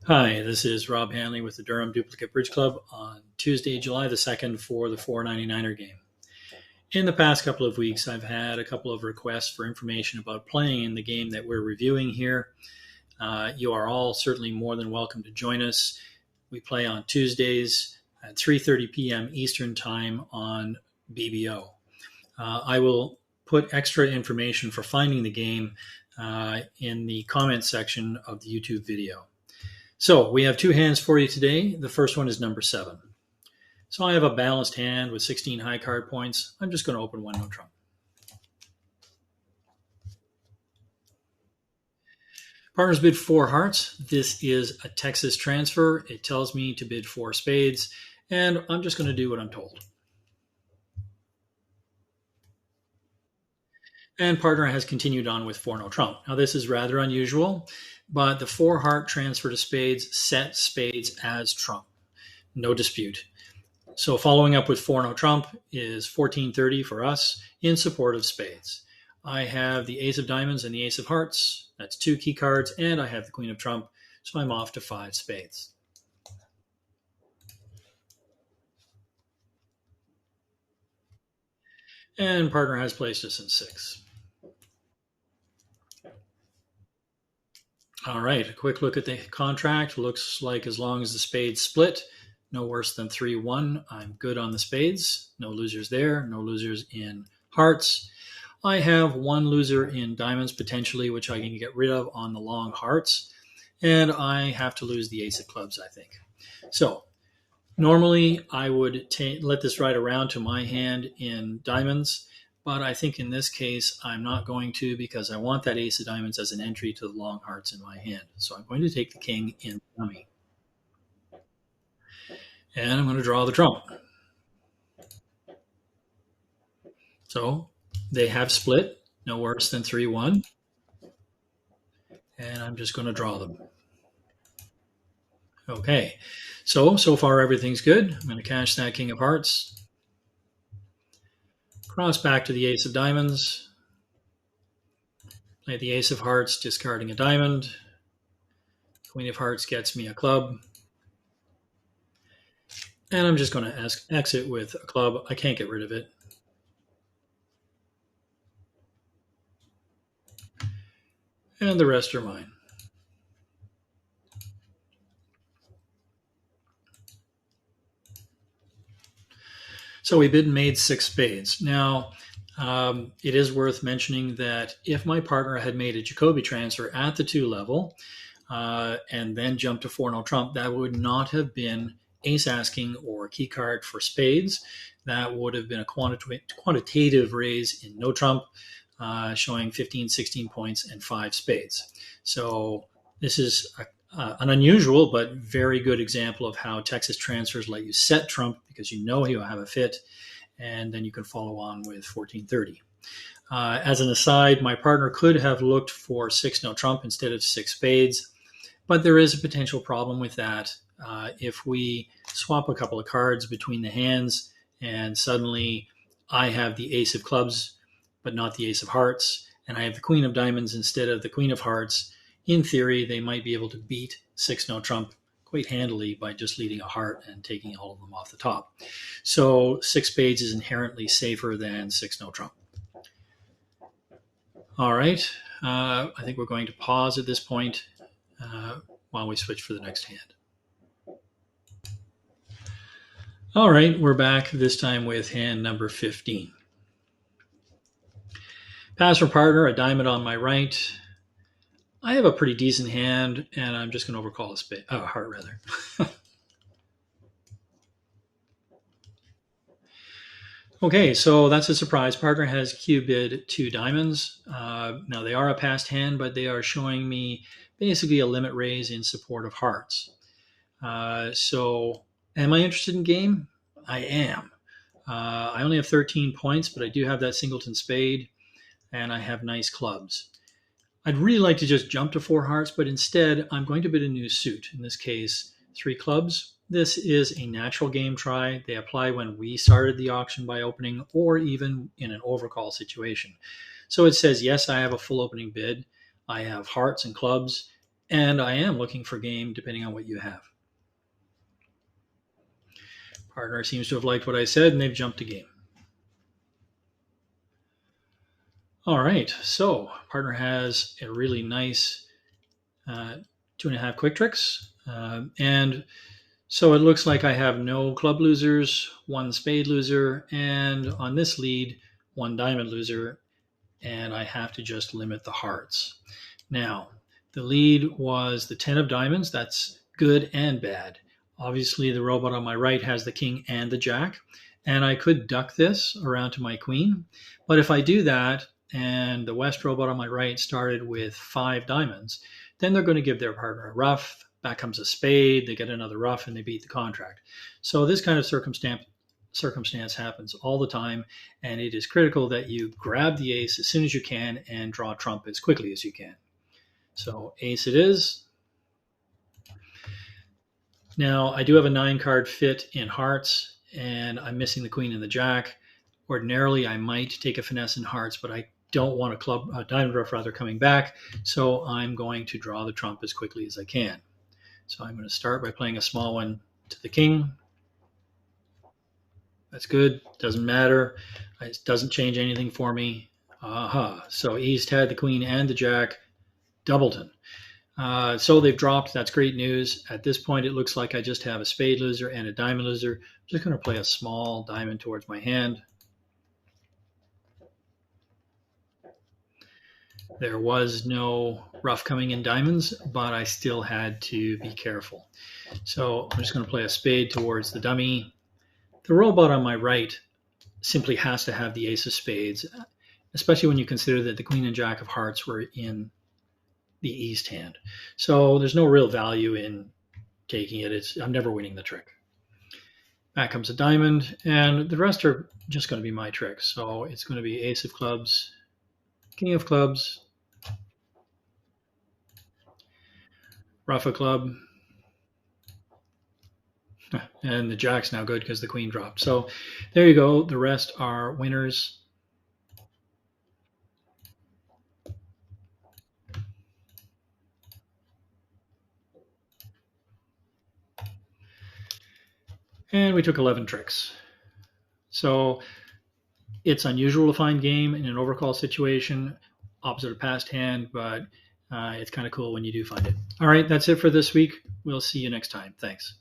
Hi, this is Rob Hanley with the Durham Duplicate Bridge Club on Tuesday, July the 2nd for the 499er game. In the past couple of weeks, I've had a couple of requests for information about playing in the game that we're reviewing here. You are all certainly more than welcome to join us. We play on Tuesdays at 3:30 p.m. Eastern Time on BBO. I will put extra information for finding the game in the comments section of the YouTube video. So we have two hands for you today. The first one is number 7. So I have a balanced hand with 16 high card points. I'm just going to open one no trump. Partners bid 4 hearts. This is a Texas transfer. It tells me to bid 4 spades, and I'm just going to do what I'm told. And partner has continued on with 4 no trump. Now this is rather unusual, but the 4 heart transfer to spades set spades as trump. No dispute. So following up with 4 no trump is 1430 for us in support of spades. I have the ace of diamonds and the ace of hearts. That's 2 key cards, and I have the queen of trump, so I'm off to 5 spades. And partner has placed us in 6. All right, a quick look at the contract. Looks like as long as the spades split, no worse than 3-1, I'm good on the spades. No losers there, no losers in hearts. I have one loser in diamonds potentially, which I can get rid of on the long hearts. And I have to lose the ace of clubs, I think. So normally I would let this ride around to my hand in diamonds. But I think in this case, I'm not going to because I want that ace of diamonds as an entry to the long hearts in my hand. So I'm going to take the king in dummy. And I'm going to draw the trump. So they have split, no worse than 3-1. And I'm just going to draw them. Okay, so far everything's good. I'm going to cash that king of hearts. Cross back to the ace of diamonds. Play the ace of hearts, discarding a diamond. Queen of hearts gets me a club. And I'm just going to exit with a club. I can't get rid of it. And the rest are mine. So we bid and made 6 spades. Now, it is worth mentioning that if my partner had made a Jacoby transfer at the 2 level and then jumped to 4 no trump, that would not have been ace asking or key card for spades. That would have been a quantitative raise in no trump, showing 15, 16 points and 5 spades. So this is an unusual but very good example of how Texas transfers let you set trump because you know you'll have a fit, and then you can follow on with 1430. As an aside, my partner could have looked for 6 no trump instead of 6 spades, but there is a potential problem with that. If we swap a couple of cards between the hands and suddenly I have the ace of clubs but not the ace of hearts, and I have the queen of diamonds instead of the queen of hearts, in theory, they might be able to beat 6 no trump quite handily by just leading a heart and taking all of them off the top. So 6 spades is inherently safer than 6 no trump. All right, I think we're going to pause at this point while we switch for the next hand. All right, we're back this time with hand number 15. Pass for partner, a diamond on my right. I have a pretty decent hand, and I'm just going to overcall a spade. Oh, heart, rather. Okay, so that's a surprise. Partner has Q-bid 2 diamonds. Now, they are a passed hand, but they are showing me basically a limit raise in support of hearts. So am I interested in game? I am. I only have 13 points, but I do have that singleton spade, and I have nice clubs. I'd really like to just jump to 4 hearts, but instead I'm going to bid a new suit, in this case 3 clubs. This is a natural game try. They apply when we started the auction by opening or even in an overcall situation. So it says, yes, I have a full opening bid. I have hearts and clubs, And I am looking for game depending on what you have. Partner seems to have liked what I said, and they've jumped a game. All right, so partner has a really nice 2.5 quick tricks. And so it looks like I have no club losers, one spade loser, and on this lead, one diamond loser, and I have to just limit the hearts. Now, the lead was the 10 of diamonds. That's good and bad. Obviously, the robot on my right has the king and the jack, and I could duck this around to my queen. But if I do that, and the west robot on my right started with 5 diamonds, then they're going to give their partner a ruff. Back comes a spade, they get another ruff, and they beat the contract. So this kind of circumstance happens all the time, and it is critical that you grab the ace as soon as you can and draw trump as quickly as you can. So ace it is. Now I do have a 9-card fit in hearts, and I'm missing the queen and the jack. Ordinarily I might take a finesse in hearts, but I don't want a diamond ruff rather coming back, so I'm going to draw the trump as quickly as I can. So I'm going to start by playing a small one to the king. That's good. Doesn't matter. It doesn't change anything for me. Aha. So East had the queen and the jack. Doubleton. So they've dropped. That's great news. At this point, it looks like I just have a spade loser and a diamond loser. I'm just going to play a small diamond towards my hand. There was no ruff coming in diamonds, but I still had to be careful. So I'm just going to play a spade towards the dummy. The robot on my right simply has to have the ace of spades, especially when you consider that the queen and jack of hearts were in the east hand. So there's no real value in taking it. I'm never winning the trick. Back comes a diamond, and the rest are just going to be my tricks. So it's going to be ace of clubs, king of clubs, ruff a club, and the jack's now good because the queen dropped. So there you go. The rest are winners. And we took 11 tricks. So it's unusual to find game in an overcall situation, opposite of past hand, but it's kind of cool when you do find it. All right, that's it for this week. We'll see you next time. Thanks.